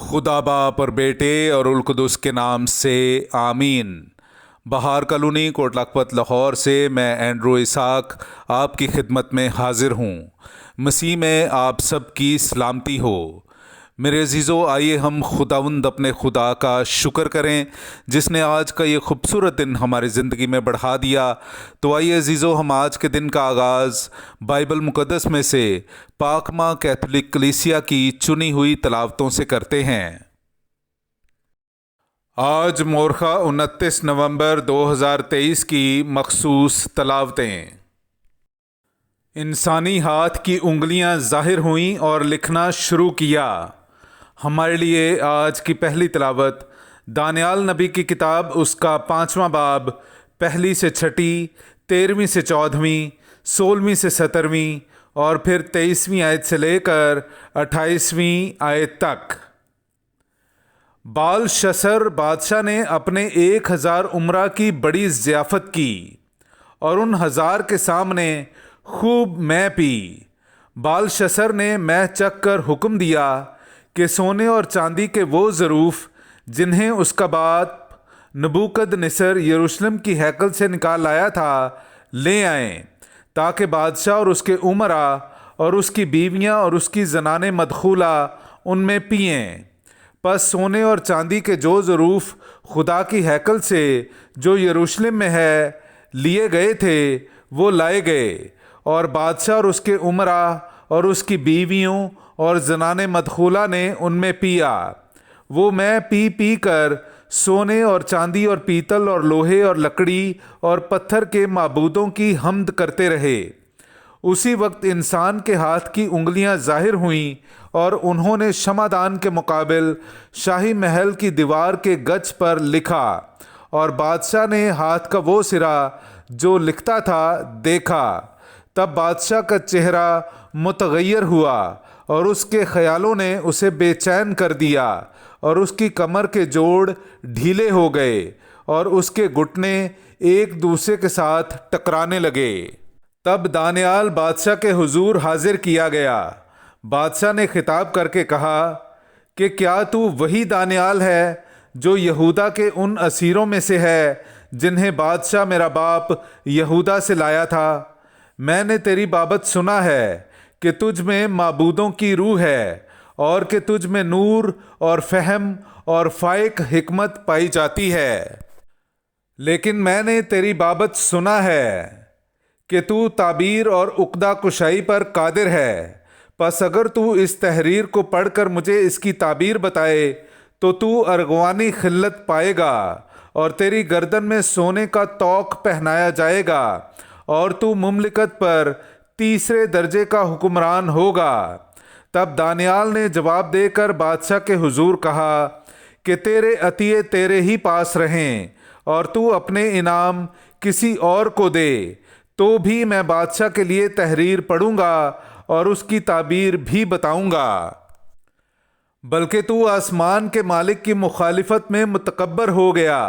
خدا باپ اور بیٹے اور القدس کے نام سے آمین۔ بہار کالونی کوٹ لکھپت لاہور سے میں اینڈرو اسحاق آپ کی خدمت میں حاضر ہوں۔ مسیح میں آپ سب کی سلامتی ہو۔ میرے عزیزو، آئیے ہم خداوند اپنے خدا کا شکر کریں جس نے آج کا یہ خوبصورت دن ہماری زندگی میں بڑھا دیا۔ تو آئیے عزیزو، ہم آج کے دن کا آغاز بائبل مقدس میں سے پاک ماں کیتھولک کلیسیا کی چنی ہوئی تلاوتوں سے کرتے ہیں۔ آج مورخہ 29 نومبر 2023 کی مخصوص تلاوتیں۔ انسانی ہاتھ کی انگلیاں ظاہر ہوئیں اور لکھنا شروع کیا۔ ہمارے لیے آج کی پہلی تلاوت دانیال نبی کی کتاب، اس کا 5واں باب، 1 سے 6، 13 سے 14، 16 سے 17 اور پھر 23 آیت سے لے کر 28 آیت تک۔ بال شسر بادشاہ نے اپنے 1000 امراء کی بڑی ضیافت کی اور ان 1000 کے سامنے خوب مے پی۔ بال شسر نے مے چکھ کر حکم دیا کہ سونے اور چاندی کے وہ ظروف جنہیں اس کا باپ نبوکد نصر یروشلم کی ہیکل سے نکال لایا تھا لے آئیں، تاکہ بادشاہ اور اس کے امراء اور اس کی بیویاں اور اس کی زنانیں مدخولہ ان میں پئیں۔ پس سونے اور چاندی کے جو ظروف خدا کی ہیکل سے جو یروشلم میں ہے لیے گئے تھے وہ لائے گئے، اور بادشاہ اور اس کے امراء اور اس کی بیویوں اور زنانِ مدخولہ نے ان میں پیا۔ وہ میں پی پی کر سونے اور چاندی اور پیتل اور لوہے اور لکڑی اور پتھر کے معبودوں کی حمد کرتے رہے۔ اسی وقت انسان کے ہاتھ کی انگلیاں ظاہر ہوئیں اور انہوں نے شمعدان کے مقابل شاہی محل کی دیوار کے گچ پر لکھا، اور بادشاہ نے ہاتھ کا وہ سرا جو لکھتا تھا دیکھا۔ تب بادشاہ کا چہرہ متغیر ہوا اور اس کے خیالوں نے اسے بے چین کر دیا، اور اس کی کمر کے جوڑ ڈھیلے ہو گئے اور اس کے گھٹنے ایک دوسرے کے ساتھ ٹکرانے لگے۔ تب دانیال بادشاہ کے حضور حاضر کیا گیا۔ بادشاہ نے خطاب کر کے کہا کہ کیا تو وہی دانیال ہے جو یہودا کے ان اسیروں میں سے ہے جنہیں بادشاہ میرا باپ یہودا سے لایا تھا؟ میں نے تیری بابت سنا ہے کہ تجھ میں معبودوں کی روح ہے اور کہ تجھ میں نور اور فہم اور فائق حکمت پائی جاتی ہے۔ لیکن میں نے تیری بابت سنا ہے کہ تو تعبیر اور عقدہ کشائی پر قادر ہے۔ پس اگر تو اس تحریر کو پڑھ کر مجھے اس کی تعبیر بتائے تو ارغوانی خلت پائے گا، اور تیری گردن میں سونے کا توق پہنایا جائے گا، اور تو مملکت پر 3 درجے کا حکمران ہوگا۔ تب دانیال نے جواب دے کر بادشاہ کے حضور کہا کہ تیرے عطیے تیرے ہی پاس رہیں، اور تو اپنے انعام کسی اور کو دے۔ تو بھی میں بادشاہ کے لیے تحریر پڑھوں گا اور اس کی تعبیر بھی بتاؤں گا۔ بلکہ تو آسمان کے مالک کی مخالفت میں متکبر ہو گیا،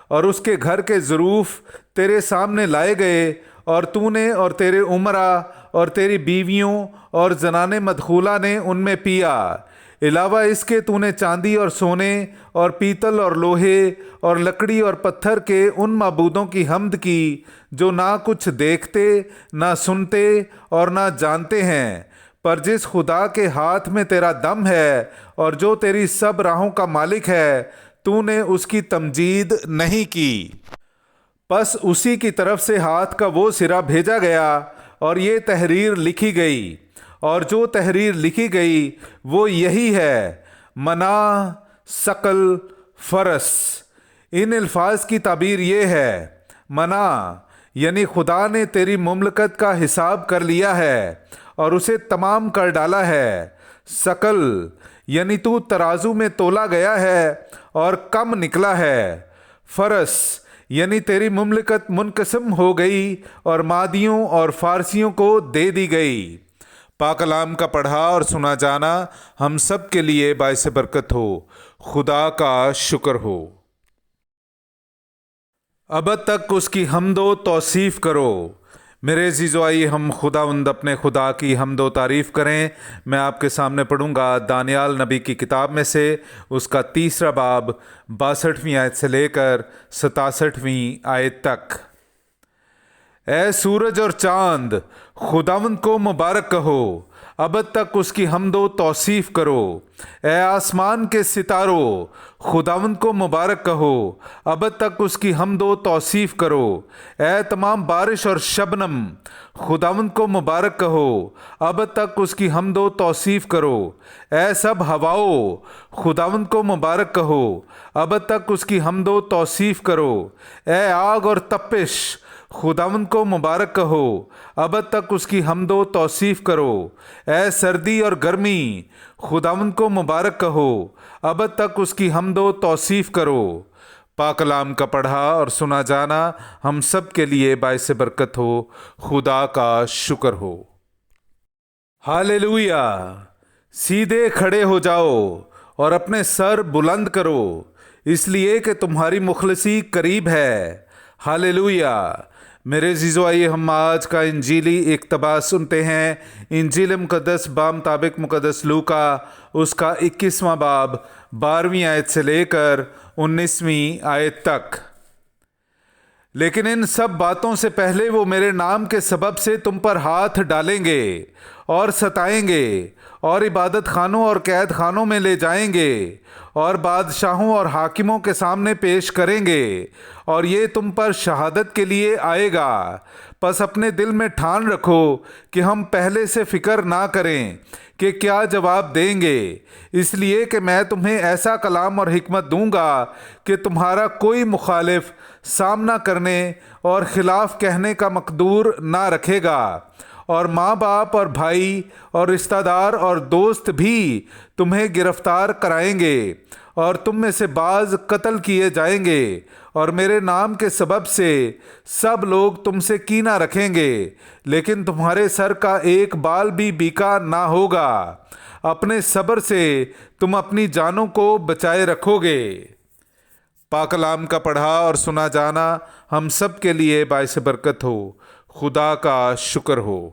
اور اس کے گھر کے ظروف تیرے سامنے لائے گئے، اور تو نے اور تیرے امراء اور تیری بیویوں اور زنانِ مدخولہ نے ان میں پیا۔ علاوہ اس کے تو نے چاندی اور سونے اور پیتل اور لوہے اور لکڑی اور پتھر کے ان معبودوں کی حمد کی جو نہ کچھ دیکھتے، نہ سنتے اور نہ جانتے ہیں، پر جس خدا کے ہاتھ میں تیرا دم ہے اور جو تیری سب راہوں کا مالک ہے، تو نے اس کی تمجید نہیں کی۔ پس اسی کی طرف سے ہاتھ کا وہ سرا بھیجا گیا اور یہ تحریر لکھی گئی، اور جو تحریر لکھی گئی وہ یہی ہے: منا، ثقل، فرس۔ ان الفاظ کی تعبیر یہ ہے: منا یعنی خدا نے تیری مملکت کا حساب کر لیا ہے اور اسے تمام کر ڈالا ہے۔ ثقل یعنی تو ترازو میں تولا گیا ہے اور کم نکلا ہے۔ فرس یعنی تیری مملکت منقسم ہو گئی اور مادیوں اور فارسیوں کو دے دی گئی۔ پاک کلام کا پڑھا اور سنا جانا ہم سب کے لیے باعث برکت ہو۔ خدا کا شکر ہو۔ ابد تک اس کی حمد و توصیف کرو۔ میرے عزیزو، آئیے ہم خداوند اپنے خدا کی حمد و تعریف کریں۔ میں آپ کے سامنے پڑھوں گا دانیال نبی کی کتاب میں سے اس کا 3 باب 62ویں آیت سے لے کر 67ویں آیت تک۔ اے سورج اور چاند، خداوند کو مبارک کہو، ابد تک اس کی حمد و توصیف کرو۔ اے آسمان کے ستاروں، خداوند کو مبارک کہو، ابد تک اس کی حمد و توصیف کرو۔ اے تمام بارش اور شبنم، خداوند کو مبارک کہو، ابد تک اس کی حمد و توصیف کرو۔ اے سب ہواؤں، خداوند کو مبارک کہو، ابد تک اس کی حمد و توصیف کرو۔ اے آگ اور تپش، خداوند کو مبارک کہو، ابد تک اس کی حمد و توصیف کرو۔ اے سردی اور گرمی، خداوند کو مبارک کہو، ابد تک اس کی حمد و توصیف کرو۔ پاک کلام کا پڑھا اور سنا جانا ہم سب کے لیے باعث برکت ہو۔ خدا کا شکر ہو۔ ہاللیلویا! سیدھے کھڑے ہو جاؤ اور اپنے سر بلند کرو، اس لیے کہ تمہاری مخلصی قریب ہے۔ ہاللیلویا! میرے عزیزو، آئیے ہم آج کا انجیلی اقتباس سنتے ہیں۔ انجیل مقدس بمطابق مقدس لوکا اس کا 21واں باب 12ویں آیت سے لے کر 19ویں آیت تک۔ لیکن ان سب باتوں سے پہلے وہ میرے نام کے سبب سے تم پر ہاتھ ڈالیں گے اور ستائیں گے، اور عبادت خانوں اور قید خانوں میں لے جائیں گے، اور بادشاہوں اور حاکموں کے سامنے پیش کریں گے، اور یہ تم پر شہادت کے لیے آئے گا۔ پس اپنے دل میں ٹھان رکھو کہ ہم پہلے سے فکر نہ کریں کہ کیا جواب دیں گے، اس لیے کہ میں تمہیں ایسا کلام اور حکمت دوں گا کہ تمہارا کوئی مخالف سامنا کرنے اور خلاف کہنے کا مقدور نہ رکھے گا، اور ماں باپ اور بھائی اور رشتہ دار اور دوست بھی تمہیں گرفتار کرائیں گے، اور تم میں سے بعض قتل کیے جائیں گے، اور میرے نام کے سبب سے سب لوگ تم سے کینہ رکھیں گے، لیکن تمہارے سر کا ایک بال بھی بیکا نہ ہوگا۔ اپنے صبر سے تم اپنی جانوں کو بچائے رکھو گے۔ پاک کلام کا پڑھا اور سنا جانا ہم سب کے لیے باعث برکت ہو۔ خدا کا شکر ہو۔